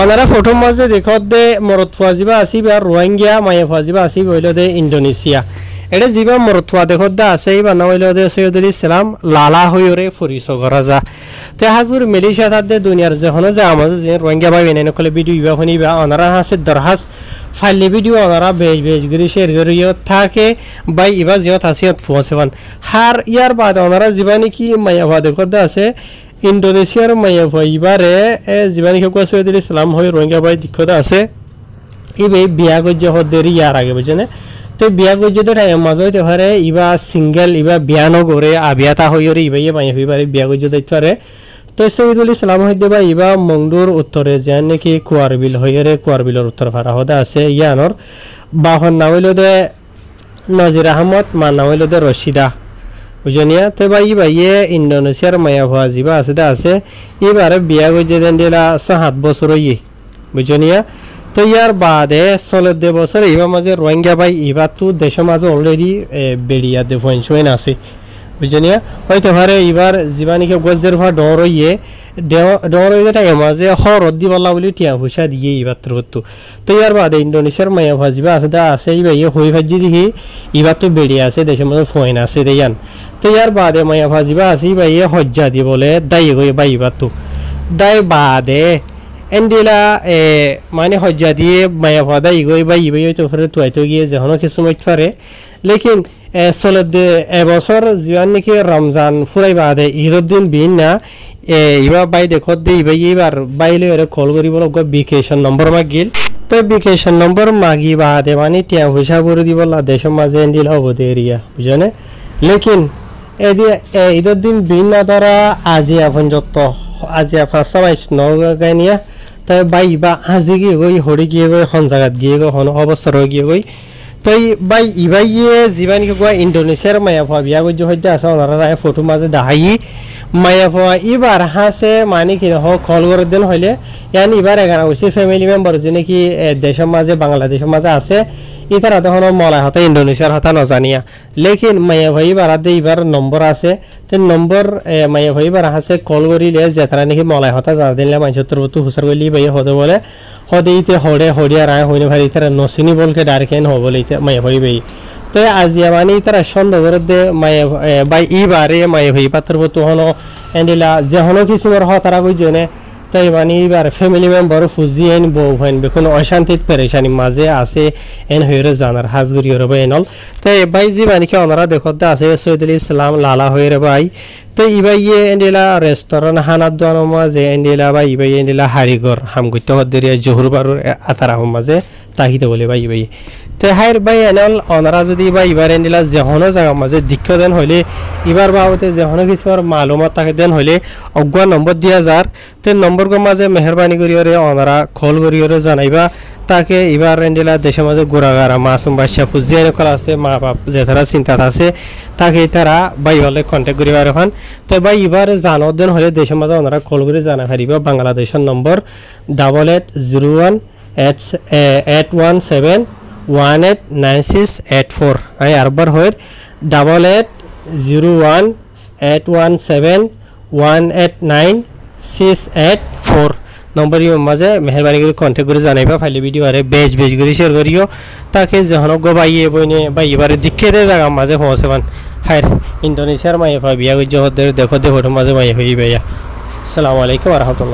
অনারা photo মাঝে দেখত দে মরত ফাজিবা আসি বা রোহিঙ্গা মায়া ফাজিবা আসি হইল দে ইন্দোনেশিয়া এটা যিবা মরত ফা দেখত দে আছে বা না হইল দে সৈয়দুল ইসলাম লালা হইরে ফরিস করা যা তে হাজুর মালয়েশিয়া তার দে দুনিয়ার যখন যে আমাজ যে রোহিঙ্গা ভাই বেনে নকলে ভিডিও ইবা হনি বা অনারা হাসে দরহাস ফাইলে ভিডিও অনারা বেজ বেজ গরি শেয়ার করিও থাকে বাই ইবা জিয়ত হাসিয়ত ফসেবান হার ইয়ার বাদ অনারা জীবানি কি মায়া ফা দেখত দে আছে ইন্দোনেশিয়ার মায়া ভাইবারে জীবানী কেউ সৈয়দুল ইসলাম হয়ে রোহিঙ্গা ভাই দীক্ষতা আছে ইবে বিয়া গজ্য হদেরি ইয়ার আগে বুঝেনে তো বিয়া গজ্যদের মাঝে হইতে পারে ইবা সিঙ্গেল ইবা বিয়া নগরে আবিয়াতা হইরে ইবা মায়া ভাইবারে বিয়া গজ্য দিতে পারে তো সৈয়দুল ইসলাম হইতে বা ইবা মংডুর উত্তরে যেন নাকি কুয়ারবিল হইরে কুয়ারবিলের উত্তর ফারা হদে আছে ইয়ানোর বাহন নাম হইল দে নজির আহমদ মা নাম হইল দে রশিদা বুঝনিয়া তো ভাই ইয়ে ইন্দোনেশিয়ার মায়া ভুয়া যা আছে আছে এবারে বিয়া গজ্যে দেন দিলা 7 বছর ইয়ে বুঝনিয়া তো ইয়ার বাদে 16 বছর এবার মাঝে রোহিঙ্গা ভাই এবার তো দেশের মাঝে অলরেডি বেরিয়া দে ফয়েন আছে বুঝনিয়া হয়তো পারে এবার জীবানিকে গজ্জের ভা ডর ইয়ে ডর হয়ে যেটা মাঝে হরদ দিবলা বলি টিয়া পয়সা দিয়ে এবার তো ইয়ার বাদে ইন্দোনেশিয়ার মায়া ভুয়া যা আছে এবার ইয়ে হই ভাজি দেখি এবার তো বেরিয়ে আছে দেশের মাঝে ফয়েন আছে দেয়ান তো ইয়ার বাদে মায়া ভাজিবা আছে বা ইয়ে হজ্জা দি বলে দায়ী গই বা ইবার তো দায় বাদে এন্ডিলা মানে হজ্জা দিয়ে মায়া ভাদা ইগই বা ইবাই তো ফেরে তুয়াইতো গিয়ে যেন কিছু মত পারে লেকিন চলে এবছর জীবন নাকি রমজান ফুরাই বাদে ঈদের দিন বিন না ইবা বাই দেখত দে ইবাই এবার বাইলে কল করিব বিকেশন নম্বর মাগিল তো বিকেশন নম্বর মাগি বাদে মানে টিয়া পয়সা ভরে দিব দেশের মাঝে এন্ডিলা হবো এরিয়া বুঝনে লেকিন ঈদের দিন বিন না দ্বারা আজিয়া পর্যন্ত আজিয়া 5 নগাই নিয়া তাই বাই বা আজি গিয়ে গই হরি গিয়ে গই হন জায়গাত গিয়ে গই হন অবসর গিয়ে গই তাই বাই ইবাইয়ে জীবানি গোয়া ইন্দোনেশিয়ার মায়া ভুয়া বিয়া গজ্য হইতে আছে ওনারা ফটো মাঝে দেখাই মায়া ভুয়া এবার হাসে মানে কি হোক কল করে দিন হইলে ইয়ান এবার এগারো হয়েছে ফ্যামিলি মেম্বার যে নাকি দেশের মাঝে বাংলাদেশের মাঝে আছে ইতারা তখন মলাই হতা ইন্দোনেশিয়ার হতা নজানিয়া লেকিন মায়া ভাই বারাদে এবার নম্বর আছে তো নম্বর মায়া ভাই বার আছে কল করিলে যে তারা নাকি মলাই হতা যা দিলে মানুষের তো হুসার করলি ভাই হতে বলে হদে ইতে হড়ে হড়িয়া রায় হইনি ভাই তারা নসিনি বলকে ডাইরেক্ট হব বলে মায়া ভাই ভাই তো আজিয়া মানে তারা সন্দেহ করে দে মায়া বাই ইবারে মায়া ভাই পাত্র তো হন এন্ডিলা যে হন কিসিমের হতারা কই জনে তাই মানে এবার ফ্যামিলি মেম্বার ফুজি এন বউ হইন বেকুন অশান্তিত পেরেশানি মাঝে আছে এন হইরে জানার হাজগুড়ি হরে ভাই এনল তাই ভাই জি মানে কি ওনারা দেখতে আছে সৈয়দুল ইসলাম লালা হইরে ভাই তো ইবাই এন্ডিলা রেস্টুরেন্ট হানাত দোয়ানো মাঝে এন্ডিলা ভাই ইবাই এন্ডিলা হারিগর হামগুইতে হদ্দরিয়া জহুর বারুর আতারা মাঝে তাহিতে বলে ভাই ভাই তো হাইর ভাই এনল ওনারা যদি বা ইবার এন্ডিলা যেহনো জায়গা মাঝে দীক্ষ দেন হইলে এবার বাবতে যেহনো কিছুর মালুমাত তাকে দেন হইলে অজ্ঞা নম্বর দিয়া যার তো নম্বর মাঝে মেহরবানি করিওরে ওনারা কল করিওরে জানাইবা তাকে এবার এন্ডিলা দেশের মাঝে গোড়াগারা মাসুম বাদশা ফুজিয়া নকল আছে মা বাপ যে তারা চিন্তাত আছে তাকে তারা বাই বলে কন্ট্যাক্ট করিবার এখন তো ভাই এবার জানো দেন হলে দেশের মাঝে ওনারা কল করে জানা পারিবা বাংলাদেশের নম্বর 8801189684 আই আরবার হয় 8801189684 নম্বর মাঝে মেহরবানি করে কন্ট্যাক্ট করে জানাইবা ফাইলে ভিডিও আরে বেজ বেজ করে শেয়ার করিও তাকে যখন বাইয়ে বইনে বা এবারে দীক্ষে দে জায়গা মাঝে পৌঁছেবান হায় ইন্দোনেশিয়ার মায়ে বিয়া গজ্য দেখো দে ফটো মাঝে মায়ে হই ভাইয়া আসসালামু আলাইকুম ওয়া রাহমাতুল্লাহ।